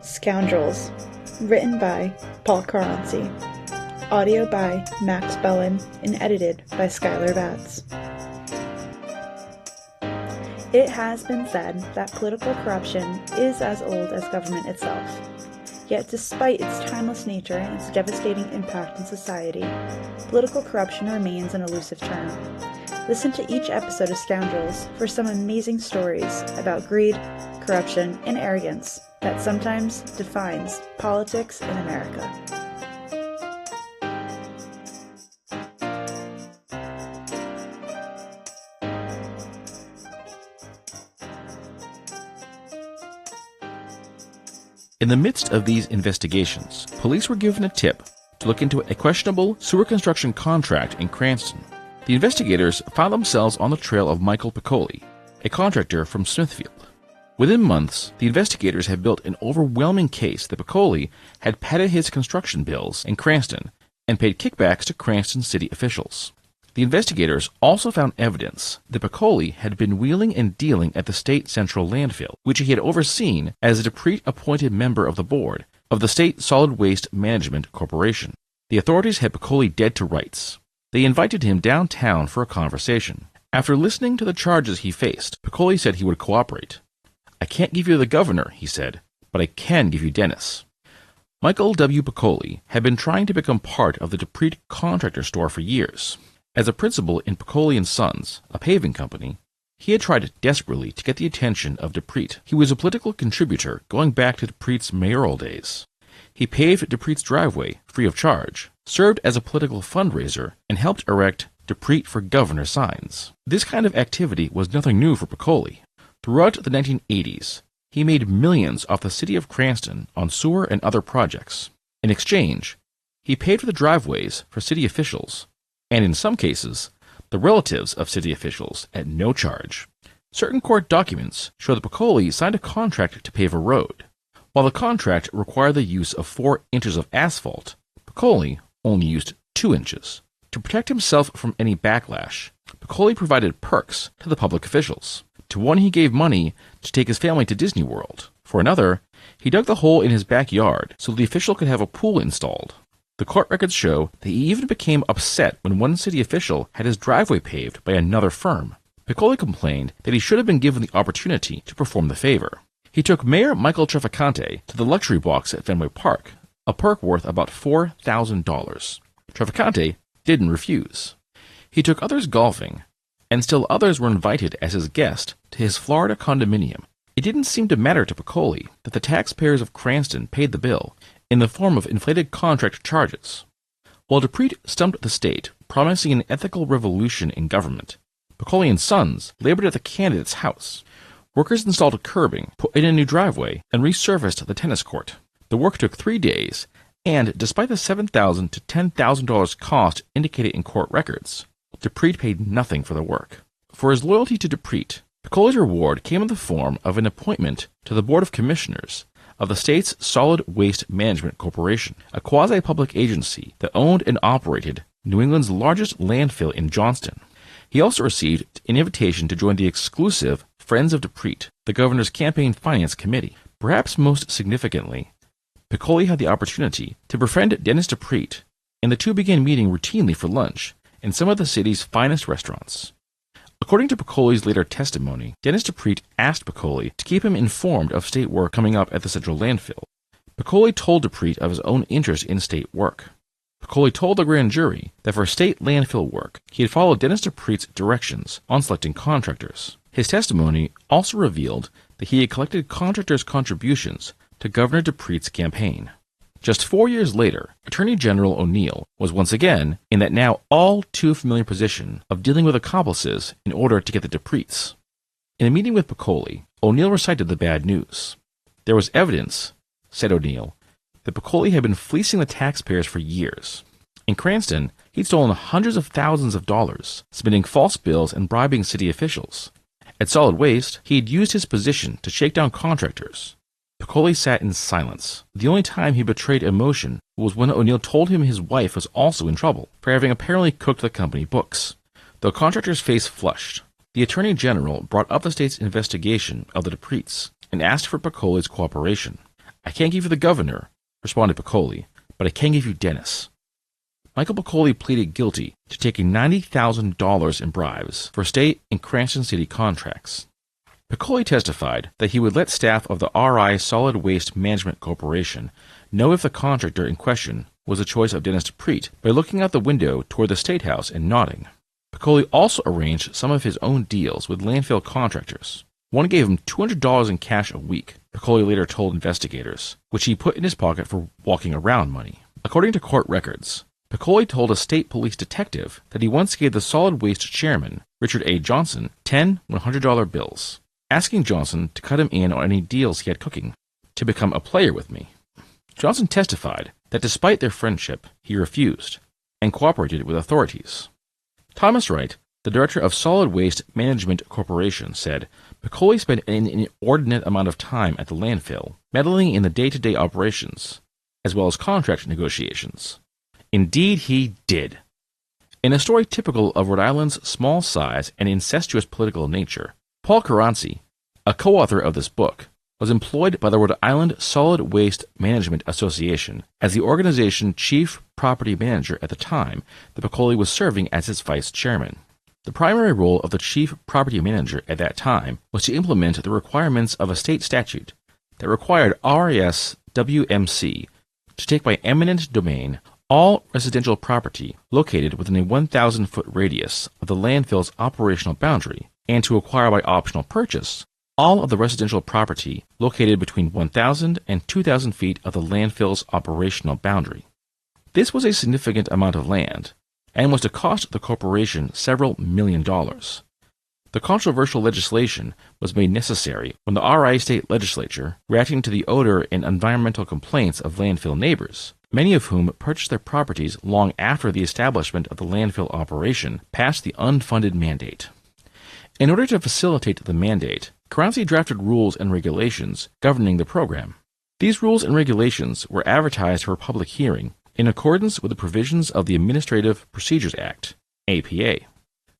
Scoundrels, written by Paul Caranci, audio by Max Bowen, and edited by Skylar Batz. It has been said that political corruption is as old as government itself. Yet despite its timeless nature and its devastating impact in society, political corruption remains an elusive term. Listen to each episode of Scoundrels for some amazing stories about greed, corruption, and arrogance that sometimes defines politics in America. In the midst of these investigations, police were given a tip to look into a questionable sewer construction contract in Cranston. The investigators found themselves on the trail of Michael Piccoli, a contractor from Smithfield. Within months, the investigators had built an overwhelming case that Piccoli had padded his construction bills in Cranston and paid kickbacks to Cranston city officials. The investigators also found evidence that Piccoli had been wheeling and dealing at the state central landfill, which he had overseen as a Depreet-appointed member of the board of the State Solid Waste Management Corporation. The authorities had Piccoli dead to rights. They invited him downtown for a conversation. After listening to the charges he faced, Piccoli said he would cooperate. "I can't give you the governor," he said, "but I can give you Dennis." Michael W. Piccoli had been trying to become part of the Depreet contractor store for years. As a principal in Piccoli & Sons, a paving company, he had tried desperately to get the attention of Depreet. He was a political contributor going back to Depreet's mayoral days. He paved Depreet's driveway free of charge, served as a political fundraiser, and helped erect Depreet for Governor signs. This kind of activity was nothing new for Piccoli. Throughout the 1980s, he made millions off the city of Cranston on sewer and other projects. In exchange, he paid for the driveways for city officials, and in some cases, the relatives of city officials at no charge. Certain court documents show that Piccoli signed a contract to pave a road. While the contract required the use of 4 inches of asphalt, Piccoli only used 2 inches. To protect himself from any backlash, Piccoli provided perks to the public officials. To one, he gave money to take his family to Disney World. For another, he dug the hole in his backyard so the official could have a pool installed. The court records show that he even became upset when one city official had his driveway paved by another firm. Piccoli complained that he should have been given the opportunity to perform the favor. He took Mayor Michael Trafficante to the luxury box at Fenway Park, a perk worth about $4,000. Trafficante didn't refuse. He took others golfing, and still others were invited as his guest to his Florida condominium. It didn't seem to matter to Piccoli that the taxpayers of Cranston paid the bill in the form of inflated contract charges. While Depreet stumped the state, promising an ethical revolution in government, Piccoli & Sons labored at the candidate's house. Workers installed curbing, put in a new driveway, and resurfaced the tennis court. The work took 3 days, and despite the $7,000 to $10,000 cost indicated in court records, Depreet paid nothing for the work. For his loyalty to Depreet, Piccoli's reward came in the form of an appointment to the Board of Commissioners of the state's Solid Waste Management Corporation, a quasi-public agency that owned and operated New England's largest landfill in Johnston. He also received an invitation to join the exclusive Friends of Depreet, the governor's campaign finance committee. Perhaps most significantly, Piccoli had the opportunity to befriend Dennis Depreet, and the two began meeting routinely for lunch in some of the city's finest restaurants. According to Piccoli's later testimony, Dennis Depreet asked Piccoli to keep him informed of state work coming up at the central landfill. Piccoli told Depreet of his own interest in state work. Piccoli told the grand jury that for state landfill work, he had followed Dennis Depreet's directions on selecting contractors. His testimony also revealed that he had collected contractors' contributions to Governor Depreet's campaign. Just 4 years later, Attorney General O'Neill was once again in that now all-too-familiar position of dealing with accomplices in order to get the Depreets. In a meeting with Piccoli, O'Neill recited the bad news. There was evidence, said O'Neill, that Piccoli had been fleecing the taxpayers for years. In Cranston, he'd stolen hundreds of thousands of dollars, submitting false bills and bribing city officials. At Solid Waste, he had used his position to shake down contractors. Piccoli sat in silence. The only time he betrayed emotion was when O'Neill told him his wife was also in trouble for having apparently cooked the company books. Though contractor's face flushed, the Attorney General brought up the state's investigation of the Depreets and asked for Piccoli's cooperation. "I can't give you the governor," responded Piccoli, "but I can give you Dennis." Michael Piccoli pleaded guilty to taking $90,000 in bribes for state and Cranston City contracts. Piccoli testified that he would let staff of the RI Solid Waste Management Corporation know if the contractor in question was the choice of Dennis Dupree by looking out the window toward the State House and nodding. Piccoli also arranged some of his own deals with landfill contractors. One gave him $200 in cash a week, Piccoli later told investigators, which he put in his pocket for walking around money. According to court records, Piccoli told a state police detective that he once gave the solid waste chairman, Richard A. Johnson, 10 $100 bills, asking Johnson to cut him in on any deals he had cooking, to become a player with me. Johnson testified that despite their friendship, he refused, and cooperated with authorities. Thomas Wright, the director of Solid Waste Management Corporation, said Piccoli spent an inordinate amount of time at the landfill, meddling in the day-to-day operations, as well as contract negotiations. Indeed, he did. In a story typical of Rhode Island's small size and incestuous political nature, Paul Caranci, a co-author of this book, was employed by the Rhode Island Solid Waste Management Association as the organization's chief property manager at the time that Piccoli was serving as its vice chairman. The primary role of the chief property manager at that time was to implement the requirements of a state statute that required RIS WMC to take by eminent domain all residential property located within a 1,000-foot radius of the landfill's operational boundary, and to acquire by optional purchase all of the residential property located between 1,000 and 2,000 feet of the landfill's operational boundary. This was a significant amount of land, and was to cost the corporation several $1 million. The controversial legislation was made necessary when the RI state legislature, reacting to the odor and environmental complaints of landfill neighbors, many of whom purchased their properties long after the establishment of the landfill operation, passed the unfunded mandate. In order to facilitate the mandate, Caranci drafted rules and regulations governing the program. These rules and regulations were advertised for public hearing in accordance with the provisions of the Administrative Procedures Act, APA.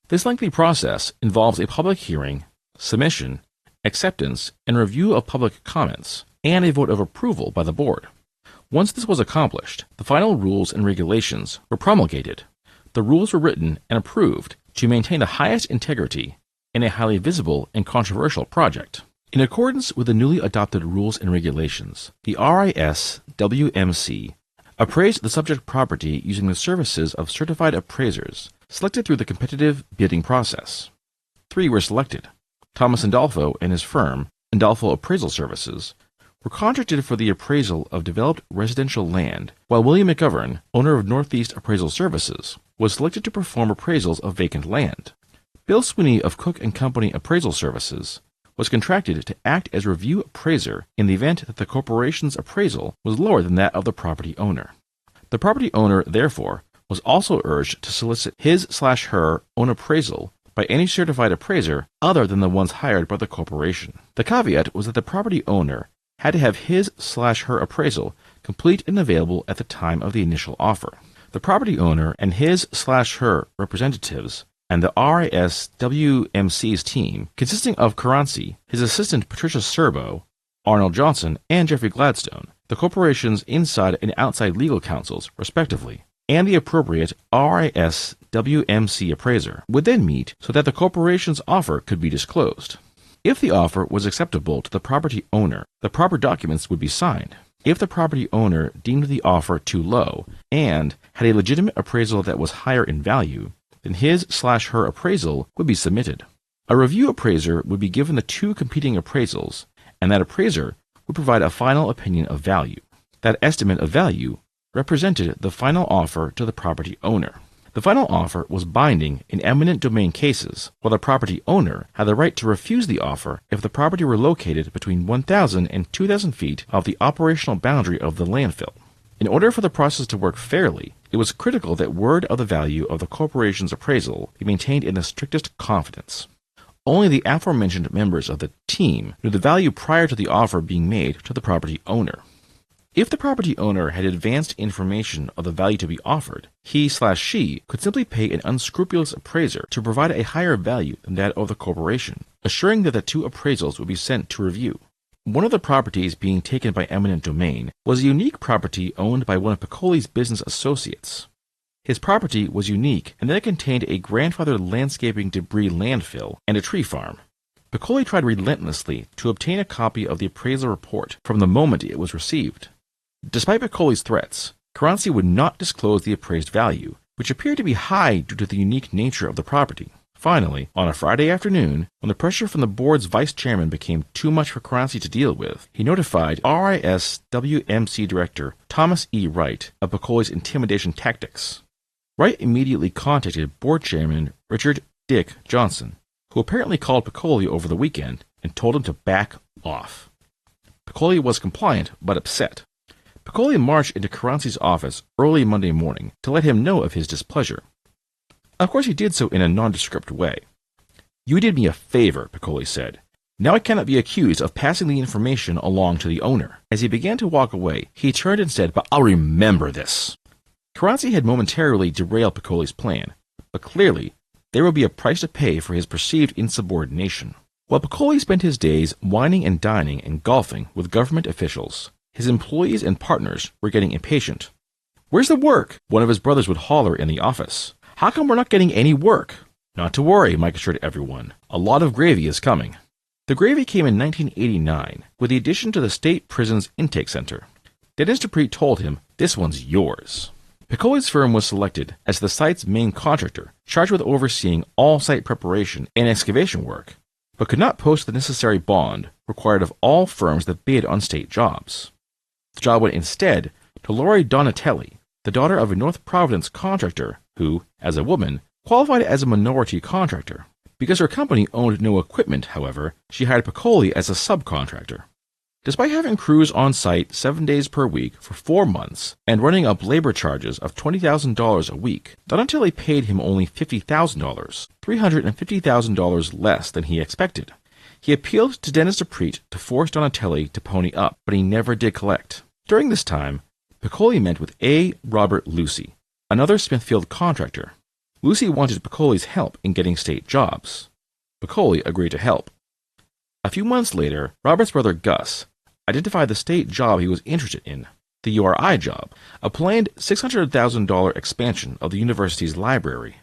This lengthy process involves a public hearing, submission, acceptance, and review of public comments, and a vote of approval by the board. Once this was accomplished, the final rules and regulations were promulgated. The rules were written and approved to maintain the highest integrity in a highly visible and controversial project. In accordance with the newly adopted rules and regulations, the RIS WMC appraised the subject property using the services of certified appraisers selected through the competitive bidding process. 3 were selected. Thomas Andolfo and his firm, Andolfo Appraisal Services, were contracted for the appraisal of developed residential land, while William McGovern, owner of Northeast Appraisal Services, was selected to perform appraisals of vacant land. Bill Sweeney of Cook & Company Appraisal Services was contracted to act as review appraiser in the event that the corporation's appraisal was lower than that of the property owner. The property owner, therefore, was also urged to solicit his/her own appraisal by any certified appraiser other than the ones hired by the corporation. The caveat was that the property owner had to have his/her appraisal complete and available at the time of the initial offer. The property owner and his/her representatives and the RIS WMC's team, consisting of Caranci, his assistant Patricia Serbo, Arnold Johnson, and Jeffrey Gladstone, the corporation's inside and outside legal counsels, respectively, and the appropriate RIS WMC appraiser, would then meet so that the corporation's offer could be disclosed. If the offer was acceptable to the property owner, the proper documents would be signed. If the property owner deemed the offer too low and had a legitimate appraisal that was higher in value, then his/her appraisal would be submitted. A review appraiser would be given the 2 competing appraisals, and that appraiser would provide a final opinion of value. That estimate of value represented the final offer to the property owner. The final offer was binding in eminent domain cases, while the property owner had the right to refuse the offer if the property were located between 1,000 and 2,000 feet of the operational boundary of the landfill. In order for the process to work fairly, it was critical that word of the value of the corporation's appraisal be maintained in the strictest confidence. Only the aforementioned members of the team knew the value prior to the offer being made to the property owner. If the property owner had advanced information of the value to be offered, he/she could simply pay an unscrupulous appraiser to provide a higher value than that of the corporation, assuring that the 2 appraisals would be sent to review. One of the properties being taken by eminent domain was a unique property owned by one of Piccoli's business associates. His property was unique and that it contained a grandfathered landscaping debris landfill and a tree farm. Piccoli tried relentlessly to obtain a copy of the appraisal report from the moment it was received. Despite Piccoli's threats, Caranci would not disclose the appraised value, which appeared to be high due to the unique nature of the property. Finally, on a Friday afternoon, when the pressure from the board's vice chairman became too much for Caranci to deal with, he notified RISWMC director Thomas E. Wright of Piccoli's intimidation tactics. Wright immediately contacted board chairman Richard Dick Johnson, who apparently called Piccoli over the weekend and told him to back off. Piccoli was compliant but upset. Piccoli marched into Caranci's office early Monday morning to let him know of his displeasure. Of course, he did so in a nondescript way. "You did me a favor," Piccoli said. "Now I cannot be accused of passing the information along to the owner." As he began to walk away, he turned and said, "But I'll remember this." Caranci had momentarily derailed Piccoli's plan, but clearly there would be a price to pay for his perceived insubordination. While Piccoli spent his days wining and dining and golfing with government officials, his employees and partners were getting impatient. "Where's the work?" one of his brothers would holler in the office. "How come we're not getting any work?" "Not to worry," Mike assured everyone. "A lot of gravy is coming." The gravy came in 1989 with the addition to the state prison's intake center. Dennis Dupree told him, "This one's yours." Piccoli's firm was selected as the site's main contractor, charged with overseeing all site preparation and excavation work, but could not post the necessary bond required of all firms that bid on state jobs. The job went instead to Lori Donatelli, the daughter of a North Providence contractor who, as a woman, qualified as a minority contractor. Because her company owned no equipment, however, she hired Piccoli as a subcontractor. Despite having crews on site 7 days per week for 4 months and running up labor charges of $20,000 a week, Donatelli paid him only $50,000, $350,000 less than he expected. He appealed to Dennis Dupree to force Donatelli to pony up, but he never did collect. During this time, Piccoli met with A. Robert Lucy, another Smithfield contractor. Lucy wanted Piccoli's help in getting state jobs. Piccoli agreed to help. A few months later, Robert's brother Gus identified the state job he was interested in, the URI job, a planned $600,000 expansion of the university's library.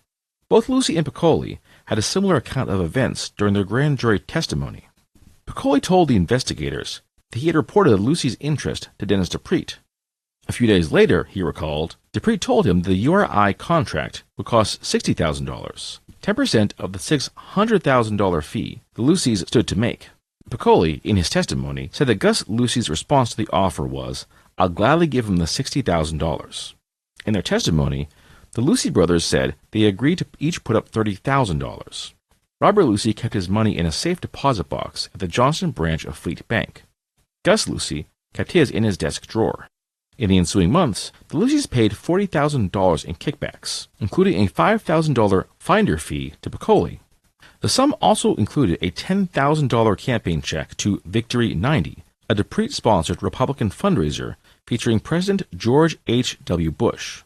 Both Lucy and Piccoli had a similar account of events during their grand jury testimony. Piccoli told the investigators that he had reported Lucy's interest to Dennis Dupree. A few days later, he recalled, Dupree told him the URI contract would cost $60,000, 10% of the $600,000 fee the Lucys stood to make. Piccoli, in his testimony, said that Gus Lucy's response to the offer was, "I'll gladly give him the $60,000. In their testimony, the Lucy brothers said they agreed to each put up $30,000. Robert Lucy kept his money in a safe deposit box at the Johnston branch of Fleet Bank. Gus Lucy kept his in his desk drawer. In the ensuing months, the Lucys paid $40,000 in kickbacks, including a $5,000 finder fee to Piccoli. The sum also included a $10,000 campaign check to Victory 90, a Dupree-sponsored Republican fundraiser featuring President George H.W. Bush.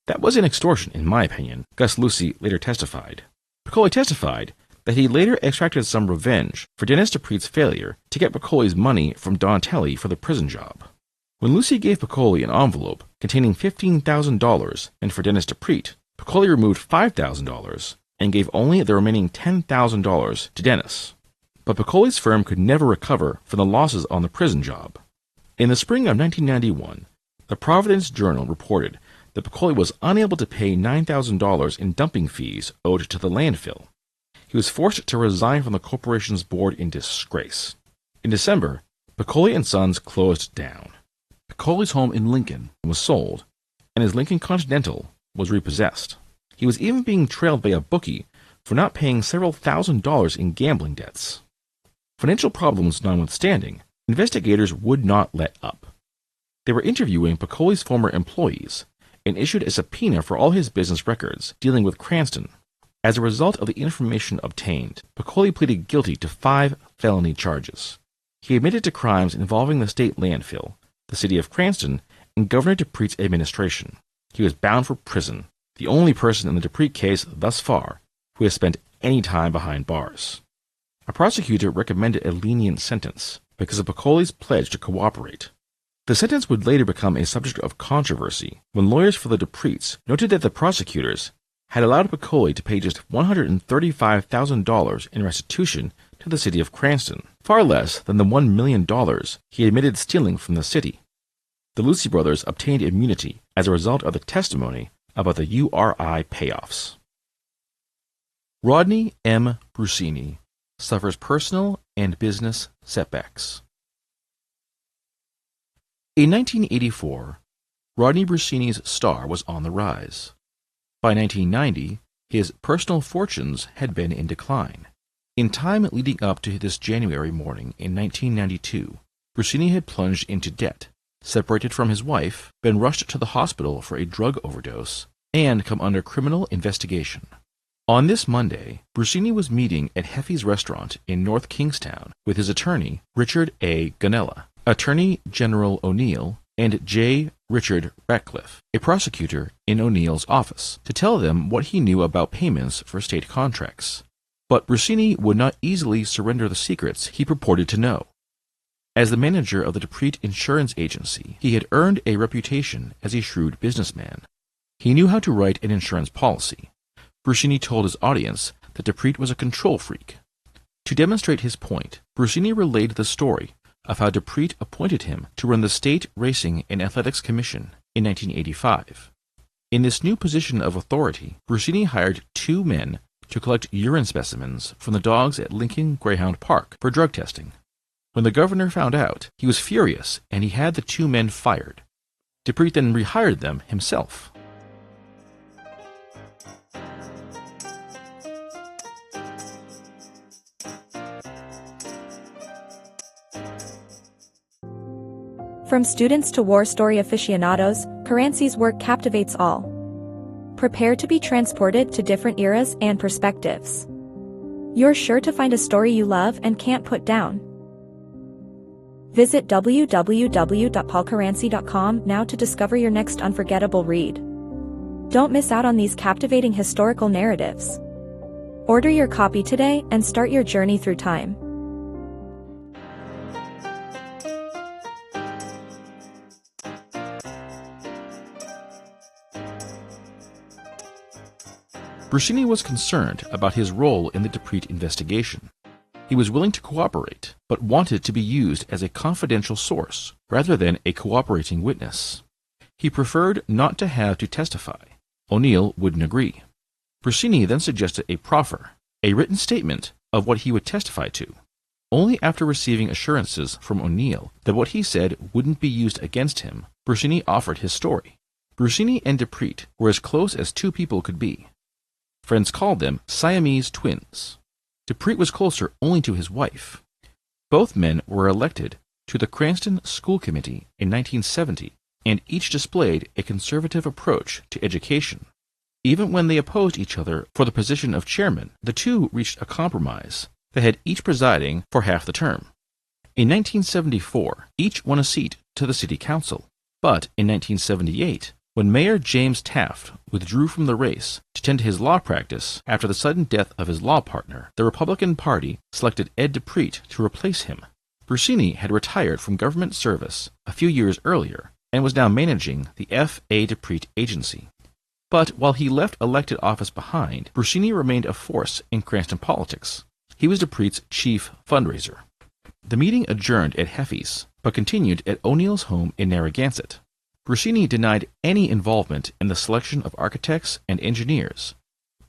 That was an extortion, in my opinion, Gus Lucy later testified. Piccoli testified that he later extracted some revenge for Dennis Dupree's failure to get Piccoli's money from Donatelli for the prison job. When Lucy gave Piccoli an envelope containing $15,000 meant for Dennis Dupree, Piccoli removed $5,000 and gave only the remaining $10,000 to Dennis. But Piccoli's firm could never recover from the losses on the prison job. In the spring of 1991, the Providence Journal reported that Piccoli was unable to pay $9,000 in dumping fees owed to the landfill. He was forced to resign from the corporation's board in disgrace. In December, Piccoli and Sons closed down. Piccoli's home in Lincoln was sold, and his Lincoln Continental was repossessed. He was even being trailed by a bookie for not paying several $1,000s in gambling debts. Financial problems notwithstanding, investigators would not let up. They were interviewing Piccoli's former employees and issued a subpoena for all his business records dealing with Cranston. As a result of the information obtained, Piccoli pleaded guilty to 5 felony charges. He admitted to crimes involving the state landfill, the city of Cranston, and Governor Dupree's administration. He was bound for prison, the only person in the Dupree case thus far who has spent any time behind bars. A prosecutor recommended a lenient sentence, because of Piccoli's pledge to cooperate. The sentence would later become a subject of controversy when lawyers for the Dupreets noted that the prosecutors had allowed Piccoli to pay just $135,000 in restitution to the city of Cranston, far less than the $1 million he admitted stealing from the city. The Lucy brothers obtained immunity as a result of the testimony about the URI payoffs. Rodney M. Brusini suffers personal and business setbacks. In 1984, Rodney Brusini's star was on the rise. By 1990, his personal fortunes had been in decline. In time leading up to this January morning in 1992, Brusini had plunged into debt, separated from his wife, been rushed to the hospital for a drug overdose, and come under criminal investigation. On this Monday, Brusini was meeting at Heffy's restaurant in North Kingstown with his attorney, Richard A. Ganella, Attorney General O'Neill, and J. Richard Ratcliffe, a prosecutor in O'Neill's office, to tell them what he knew about payments for state contracts. But Brusini would not easily surrender the secrets he purported to know. As the manager of the Dupreet Insurance Agency, he had earned a reputation as a shrewd businessman. He knew how to write an insurance policy. Brusini told his audience that Dupreet was a control freak. To demonstrate his point, Brusini relayed the story of how Dupreet appointed him to run the State Racing and Athletics Commission in 1985. In this new position of authority, Brusini hired 2 men to collect urine specimens from the dogs at Lincoln Greyhound Park for drug testing. When the governor found out, he was furious and he had the 2 men fired. Dupreet then rehired them himself. From students to war story aficionados, Caranci's work captivates all. Prepare to be transported to different eras and perspectives. You're sure to find a story you love and can't put down. Visit www.paulcaranci.com now to discover your next unforgettable read. Don't miss out on these captivating historical narratives. Order your copy today and start your journey through time. Brusini was concerned about his role in the Dupreet investigation. He was willing to cooperate, but wanted to be used as a confidential source rather than a cooperating witness. He preferred not to have to testify. O'Neill wouldn't agree. Brusini then suggested a proffer, a written statement of what he would testify to. Only after receiving assurances from O'Neill that what he said wouldn't be used against him, Brusini offered his story. Brusini and Dupreet were as close as 2 people could be. Friends called them Siamese twins. Dupreet was closer only to his wife. Both men were elected to the Cranston School Committee in 1970, and each displayed a conservative approach to education. Even when they opposed each other for the position of chairman, the 2 reached a compromise that had each presiding for half the term. In 1974, each won a seat to the city council, but in 1978, when Mayor James Taft withdrew from the race to tend to his law practice after the sudden death of his law partner, the Republican Party selected Ed Dupreet to replace him. Brusini had retired from government service a few years earlier and was now managing the F. A. Dupreet Agency. But while he left elected office behind, Brusini remained a force in Cranston politics. He was Dupreet's chief fundraiser. The meeting adjourned at Heffy's, but continued at O'Neill's home in Narragansett. Brusini denied any involvement in the selection of architects and engineers,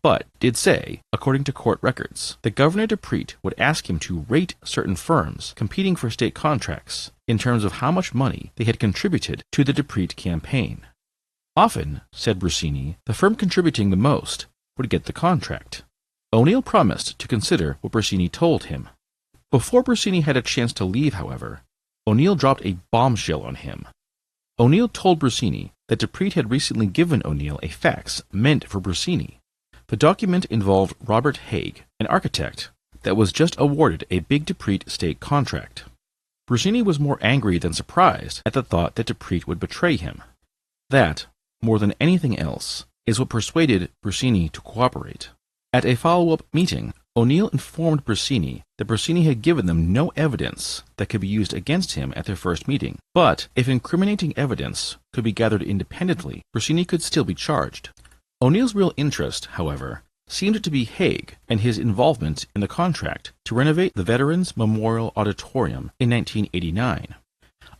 but did say, according to court records, that Governor Dupreet would ask him to rate certain firms competing for state contracts in terms of how much money they had contributed to the Dupreet campaign. Often, said Brusini, the firm contributing the most would get the contract. O'Neill promised to consider what Brusini told him. Before Brusini had a chance to leave, however, O'Neill dropped a bombshell on him. O'Neill told Brusini that Dupreet had recently given O'Neill a fax meant for Brusini. The document involved Robert Haig, an architect, that was just awarded a big Dupreet state contract. Brusini was more angry than surprised at the thought that Dupreet would betray him. That, more than anything else, is what persuaded Brusini to cooperate. At a follow-up meeting, O'Neill informed Brusini that Brusini had given them no evidence that could be used against him at their first meeting, but if incriminating evidence could be gathered independently, Brusini could still be charged. O'Neill's real interest, however, seemed to be Haig and his involvement in the contract to renovate the Veterans Memorial Auditorium in 1989.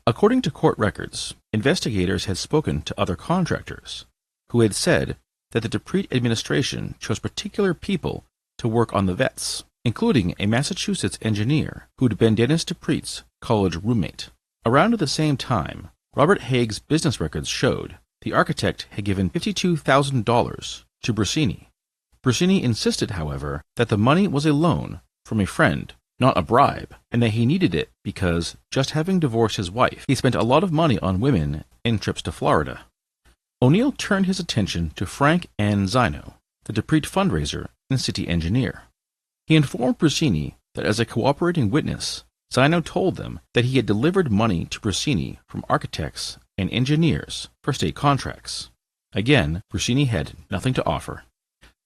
According to court records, investigators had spoken to other contractors, who had said that the Dupree administration chose particular people to work on the vets, including a Massachusetts engineer who'd been Dennis Dupree's college roommate. Around the same time, Robert Haig's business records showed the architect had given $52,000 to Brusini. Brusini insisted, however, that the money was a loan from a friend, not a bribe, and that he needed it because, just having divorced his wife, he spent a lot of money on women and trips to Florida. O'Neill turned his attention to Frank N. Zino, the Dupree fundraiser and city engineer. He informed Brusini that as a cooperating witness, Zino told them that he had delivered money to Brusini from architects and engineers for state contracts. Again, Brusini had nothing to offer.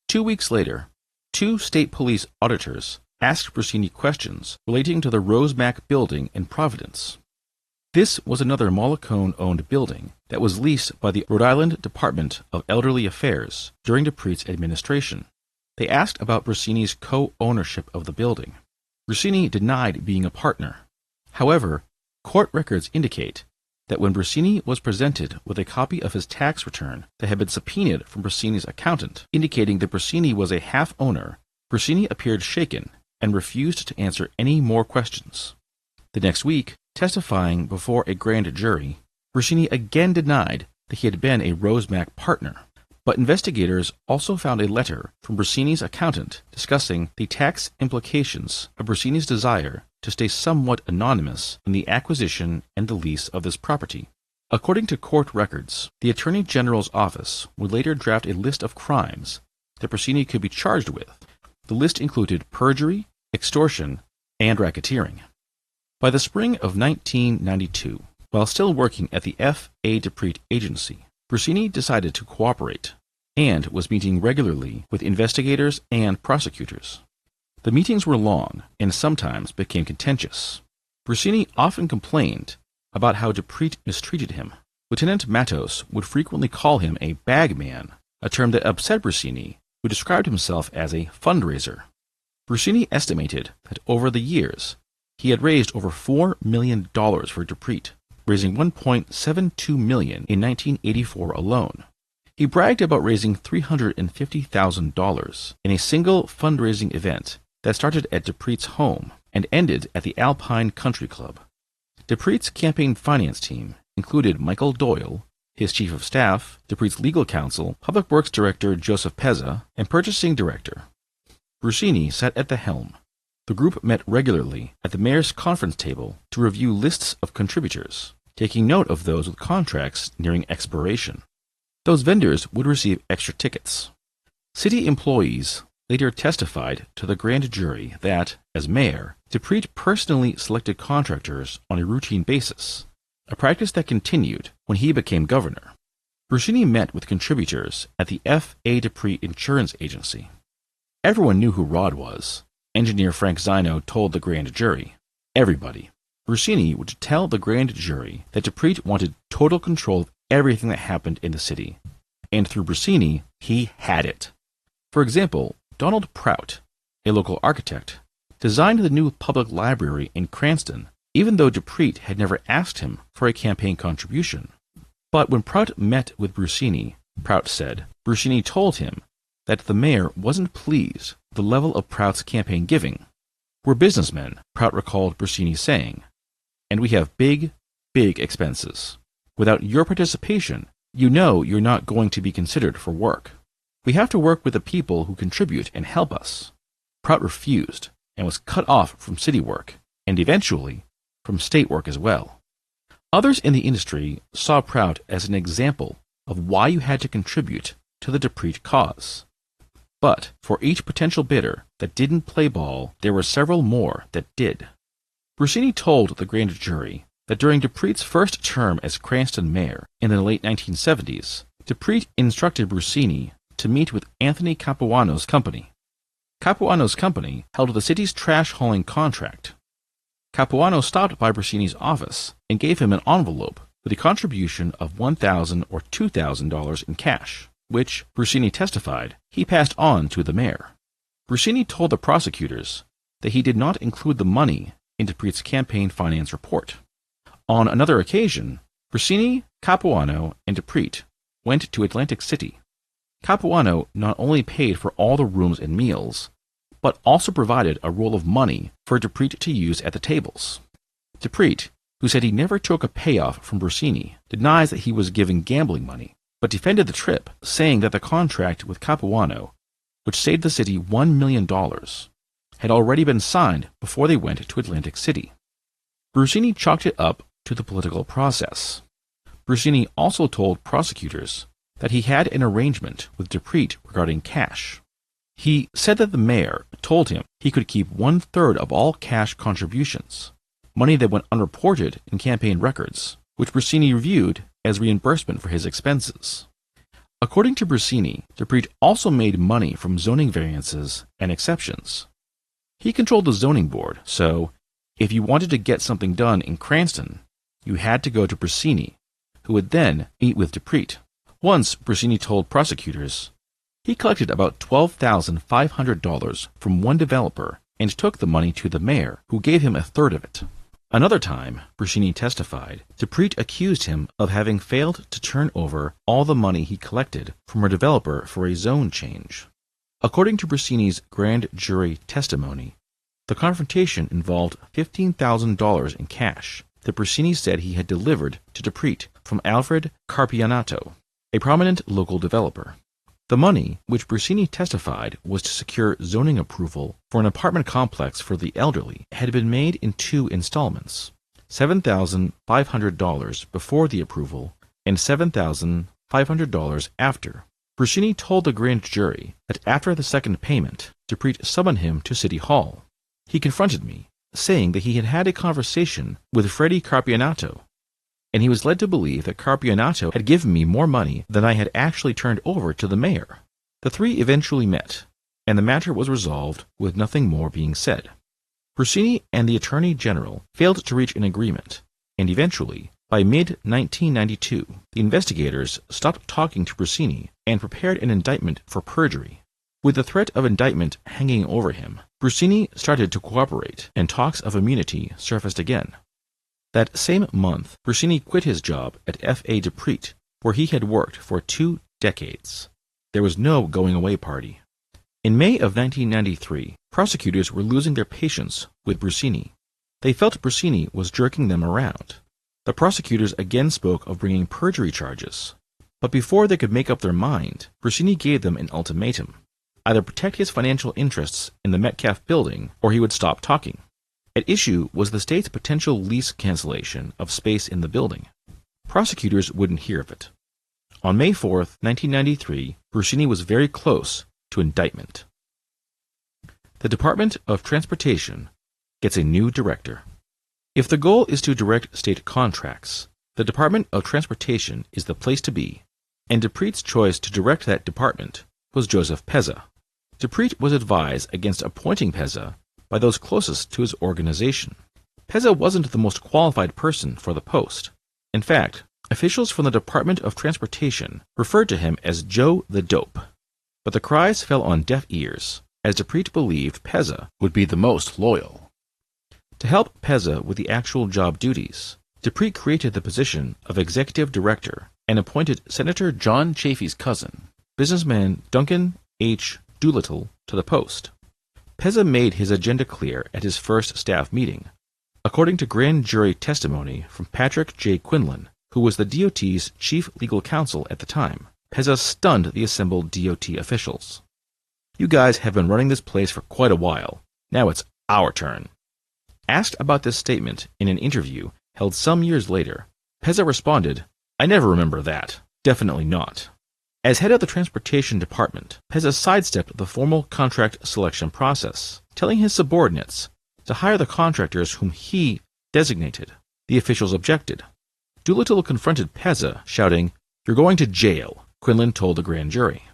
2 weeks later, 2 state police auditors asked Brusini questions relating to the Rosemack building in Providence. This was another Mollicone-owned building that was leased by the Rhode Island Department of Elderly Affairs during Dupree's administration. They asked about Brusini's co-ownership of the building. Brusini denied being a partner. However, court records indicate that when Brusini was presented with a copy of his tax return that had been subpoenaed from Brusini's accountant, indicating that Brusini was a half-owner, Brusini appeared shaken and refused to answer any more questions. The next week, testifying before a grand jury, Brusini again denied that he had been a Rosemack partner. But investigators also found a letter from Brusini's accountant discussing the tax implications of Brusini's desire to stay somewhat anonymous in the acquisition and the lease of this property. According to court records, the Attorney General's office would later draft a list of crimes that Brusini could be charged with. The list included perjury, extortion, and racketeering. By the spring of 1992, while still working at the F.A. Dupree agency, Brusini decided to cooperate and was meeting regularly with investigators and prosecutors. The meetings were long and sometimes became contentious. Brusini often complained about how Dupree mistreated him. Lieutenant Matos would frequently call him a bagman, a term that upset Brusini, who described himself as a fundraiser. Brusini estimated that over the years, he had raised over $4 million for Dupree, raising $1.72 million in 1984 alone. He bragged about raising $350,000 in a single fundraising event that started at Dupree's home and ended at the Alpine Country Club. Dupree's campaign finance team included Michael Doyle, his chief of staff, Dupree's legal counsel, public works director Joseph Pezza, and purchasing director. Brusini sat at the helm. The group met regularly at the mayor's conference table to review lists of contributors, taking note of those with contracts nearing expiration. Those vendors would receive extra tickets. City employees later testified to the grand jury that, as mayor, Dupree personally selected contractors on a routine basis, a practice that continued when he became governor. Brusini met with contributors at the F.A. Dupree Insurance Agency. Everyone knew who Rod was. Engineer Frank Zino told the grand jury. Everybody. Brusini would tell the grand jury that Dupree wanted total control of everything that happened in the city, and through Brusini, he had it. For example, Donald Prout, a local architect, designed the new public library in Cranston, even though Dupree had never asked him for a campaign contribution. But when Prout met with Brusini, Prout said Brusini told him that the mayor wasn't pleased with the level of Prout's campaign giving. "We're businessmen," Prout recalled Brusini saying, "and we have big, big expenses. Without your participation, you know you're not going to be considered for work. We have to work with the people who contribute and help us." Prout refused and was cut off from city work, and eventually from state work as well. Others in the industry saw Prout as an example of why you had to contribute to the Dupree cause. But for each potential bidder that didn't play ball, there were several more that did. Brusini told the grand jury that during Dupree's first term as Cranston mayor in the late 1970s, Dupree instructed Brusini to meet with Anthony Capuano's company. Capuano's company held the city's trash hauling contract. Capuano stopped by Brusini's office and gave him an envelope with a contribution of $1,000 or $2,000 in cash, which, Brusini testified, he passed on to the mayor. Brusini told the prosecutors that he did not include the money in Dupreet's campaign finance report. On another occasion, Brusini, Capuano, and Dupreet went to Atlantic City. Capuano not only paid for all the rooms and meals, but also provided a roll of money for Dupreet to use at the tables. Dupreet, who said he never took a payoff from Brusini, denies that he was giving gambling money, but defended the trip, saying that the contract with Capuano, which saved the city $1 million, had already been signed before they went to Atlantic City. Brusini chalked it up to the political process. Brusini also told prosecutors that he had an arrangement with Dupreet regarding cash. He said that the mayor told him he could keep 1/3 of all cash contributions, money that went unreported in campaign records, which Brusini viewed as reimbursement for his expenses. According to Brusini, Dupreet also made money from zoning variances and exceptions. He controlled the zoning board, so if you wanted to get something done in Cranston, you had to go to Brusini, who would then meet with Dupreet. Once, Brusini told prosecutors, he collected about $12,500 from one developer and took the money to the mayor, who gave him 1/3 of it. Another time, Brusini testified, Dupreet accused him of having failed to turn over all the money he collected from a developer for a zone change. According to Brusini's grand jury testimony, the confrontation involved $15,000 in cash that Brusini said he had delivered to Dupreet from Alfred Carpianato, a prominent local developer. The money, which Brusini testified was to secure zoning approval for an apartment complex for the elderly, had been made in 2 installments, $7,500 before the approval and $7,500 after. Brusini told the grand jury that after the second payment, Dupreet summoned him to City Hall. He confronted me, saying that he had had a conversation with Freddie Carpianato, and he was led to believe that Carpianato had given me more money than I had actually turned over to the mayor. The three eventually met, and the matter was resolved with nothing more being said. Brusini and the Attorney General failed to reach an agreement, and eventually, by mid-1992, the investigators stopped talking to Brusini and prepared an indictment for perjury. With the threat of indictment hanging over him, Brusini started to cooperate, and talks of immunity surfaced again. That same month, Brusini quit his job at F.A. Dupreet, where he had worked for 2 decades. There was no going-away party. In May of 1993, prosecutors were losing their patience with Brusini. They felt Brusini was jerking them around. The prosecutors again spoke of bringing perjury charges. But before they could make up their mind, Brusini gave them an ultimatum: either protect his financial interests in the Metcalf building, or he would stop talking. At issue was the state's potential lease cancellation of space in the building. Prosecutors wouldn't hear of it. On May 4, 1993, Brusini was very close to indictment. The Department of Transportation gets a new director. If the goal is to direct state contracts, the Department of Transportation is the place to be, and Dupreet's choice to direct that department was Joseph Pezza. Dupreet was advised against appointing Pezza by those closest to his organization. Pezza wasn't the most qualified person for the post. In fact, officials from the Department of Transportation referred to him as Joe the Dope. But the cries fell on deaf ears, as Dupreet believed Pezza would be the most loyal. To help Pezza with the actual job duties, Dupreet created the position of executive director and appointed Senator John Chafee's cousin, businessman Duncan H. Doolittle, to the post. Pezza made his agenda clear at his first staff meeting. According to grand jury testimony from Patrick J. Quinlan, who was the DOT's chief legal counsel at the time, Pezza stunned the assembled DOT officials. "You guys have been running this place for quite a while. Now it's our turn." Asked about this statement in an interview held some years later, Pezza responded, "I never remember that. Definitely not." As head of the Transportation Department, Pezza sidestepped the formal contract selection process, telling his subordinates to hire the contractors whom he designated. The officials objected. Doolittle confronted Pezza, shouting, "You're going to jail," Quinlan told the grand jury.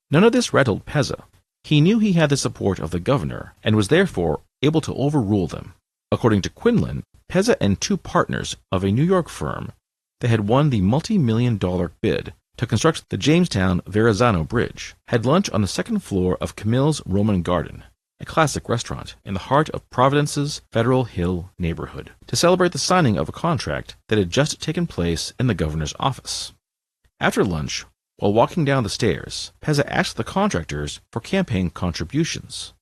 None of this rattled Pezza. He knew he had the support of the governor and was therefore able to overrule them. According to Quinlan, Pezza and two partners of a New York firm that had won the multi-million-dollar bid to construct the Jamestown-Verrazano Bridge had lunch on the second floor of Camille's Roman Garden, a classic restaurant in the heart of Providence's Federal Hill neighborhood, to celebrate the signing of a contract that had just taken place in the governor's office. After lunch, while walking down the stairs, Pezza asked the contractors for campaign contributions.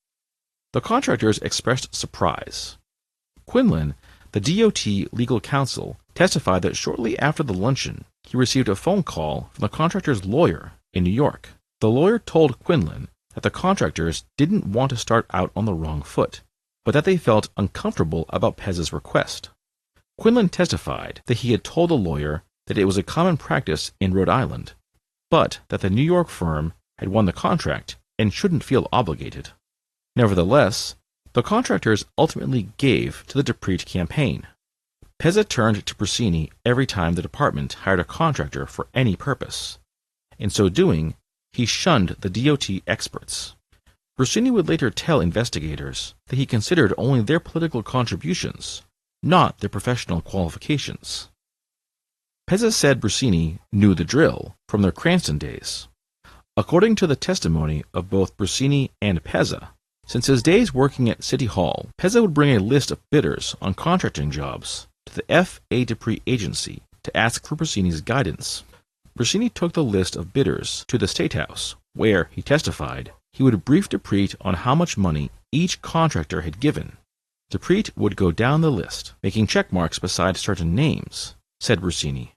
The contractors expressed surprise. Quinlan, the DOT legal counsel, testified that shortly after the luncheon, he received a phone call from the contractor's lawyer in New York. The lawyer told Quinlan that the contractors didn't want to start out on the wrong foot, but that they felt uncomfortable about Pezza's request. Quinlan testified that he had told the lawyer that it was a common practice in Rhode Island, but that the New York firm had won the contract and shouldn't feel obligated. Nevertheless, the contractors ultimately gave to the Dupree campaign. Pezza turned to Brusini every time the department hired a contractor for any purpose. In so doing, he shunned the DOT experts. Brusini would later tell investigators that he considered only their political contributions, not their professional qualifications. Pezza said Brusini knew the drill from their Cranston days. According to the testimony of both Brusini and Pezza, since his days working at City Hall, Pezza would bring a list of bidders on contracting jobs to the F.A. Dupree agency to ask for Brusini's guidance. Brusini took the list of bidders to the State House, where, he testified, he would brief Dupree on how much money each contractor had given. Dupree would go down the list, making check marks beside certain names, said Brusini.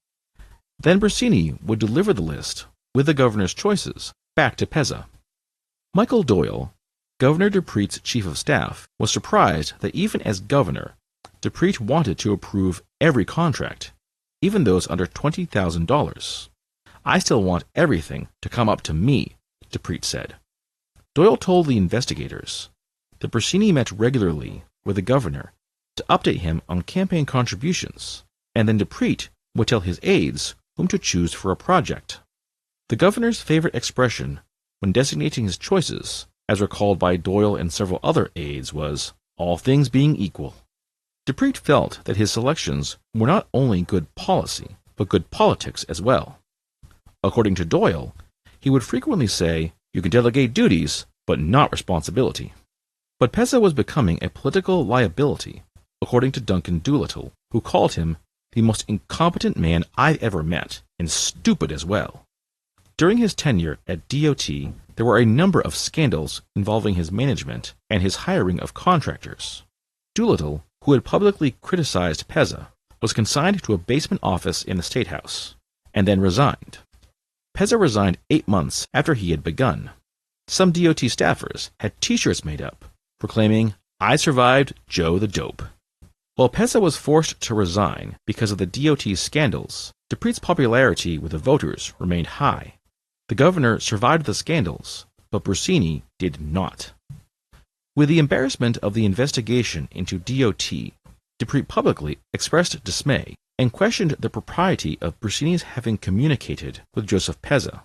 Then Brusini would deliver the list, with the governor's choices, back to Pezza. Michael Doyle, Governor Dupree's chief of staff, was surprised that even as governor, Dupree wanted to approve every contract, even those under $20,000. "I still want everything to come up to me," Dupree said. Doyle told the investigators that Brusini met regularly with the governor to update him on campaign contributions, and then Dupree would tell his aides whom to choose for a project. The governor's favorite expression when designating his choices, as recalled by Doyle and several other aides, was, "all things being equal." Dupree felt that his selections were not only good policy, but good politics as well. According to Doyle, he would frequently say, "You can delegate duties, but not responsibility." But Pezza was becoming a political liability, according to Duncan Doolittle, who called him the most incompetent man I've ever met, and stupid as well. During his tenure at DOT, there were a number of scandals involving his management and his hiring of contractors. Doolittle, who had publicly criticized Pezza, was consigned to a basement office in the State House, and then resigned. Pezza resigned 8 months after he had begun. Some DOT staffers had T-shirts made up, proclaiming, "I survived Joe the Dope." While Pezza was forced to resign because of the DOT scandals, Dupree's popularity with the voters remained high. The governor survived the scandals, but Brusini did not. With the embarrassment of the investigation into DOT, Dupree publicly expressed dismay and questioned the propriety of Brusini's having communicated with Joseph Pezza.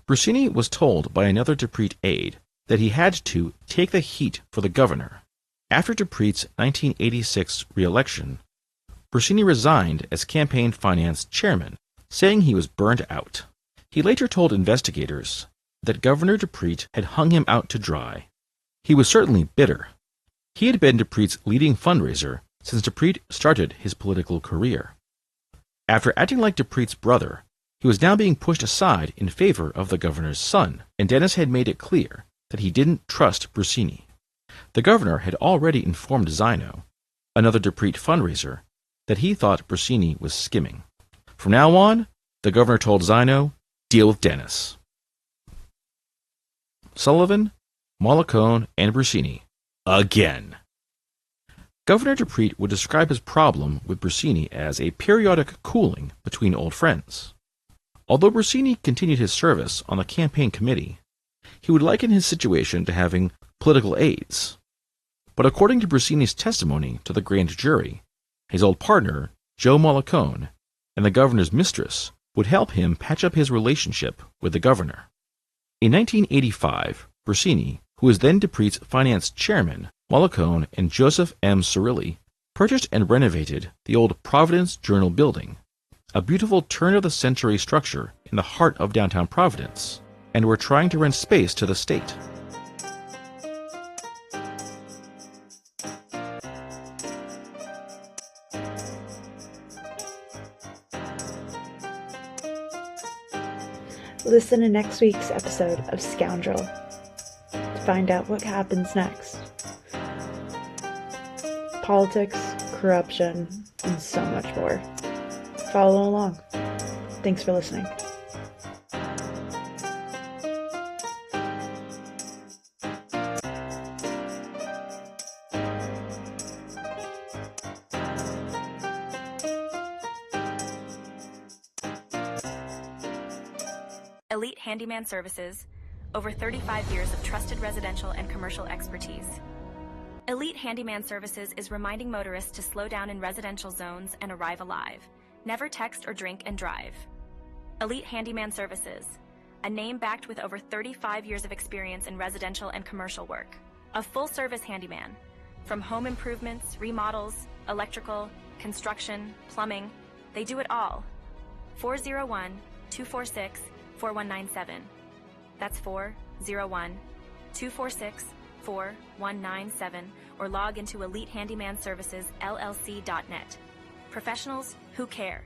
Brusini was told by another Dupree aide that he had to take the heat for the governor. After Dupree's 1986 re-election, Brusini resigned as campaign finance chairman, saying he was burned out. He later told investigators that Governor Dupree had hung him out to dry. He was certainly bitter. He had been Dupree's leading fundraiser since Dupree started his political career. After acting like Dupree's brother, he was now being pushed aside in favor of the governor's son, and Dennis had made it clear that he didn't trust Brusini. The governor had already informed Zino, another Dupree fundraiser, that he thought Brusini was skimming. From now on, the governor told Zino, "Deal with Dennis." Sullivan, Mollicone, and Brusini. Again. Governor Dupree would describe his problem with Brusini as a periodic cooling between old friends. Although Brusini continued his service on the campaign committee, he would liken his situation to having political aides. But according to Brusini's testimony to the grand jury, his old partner, Joe Mollicone, and the governor's mistress would help him patch up his relationship with the governor. In 1985, Bersini, who was then Dupree's finance chairman, Mollicone and Joseph M. Cirilli, purchased and renovated the old Providence Journal building, a beautiful turn-of-the-century structure in the heart of downtown Providence, and were trying to rent space to the state. Listen to next week's episode of Scoundrel to find out what happens next. Politics, corruption, and so much more. Follow along. Thanks for listening. Elite Handyman Services, over 35 years of trusted residential and commercial expertise. Elite Handyman Services is reminding motorists to slow down in residential zones and arrive alive. Never text or drink and drive. Elite Handyman Services, a name backed with over 35 years of experience in residential and commercial work. A full-service handyman, from home improvements, remodels, electrical, construction, plumbing, they do it all. 401-246-4197. That's 401-246-4197, or log into EliteHandymanServicesLLC.net. Professionals who care.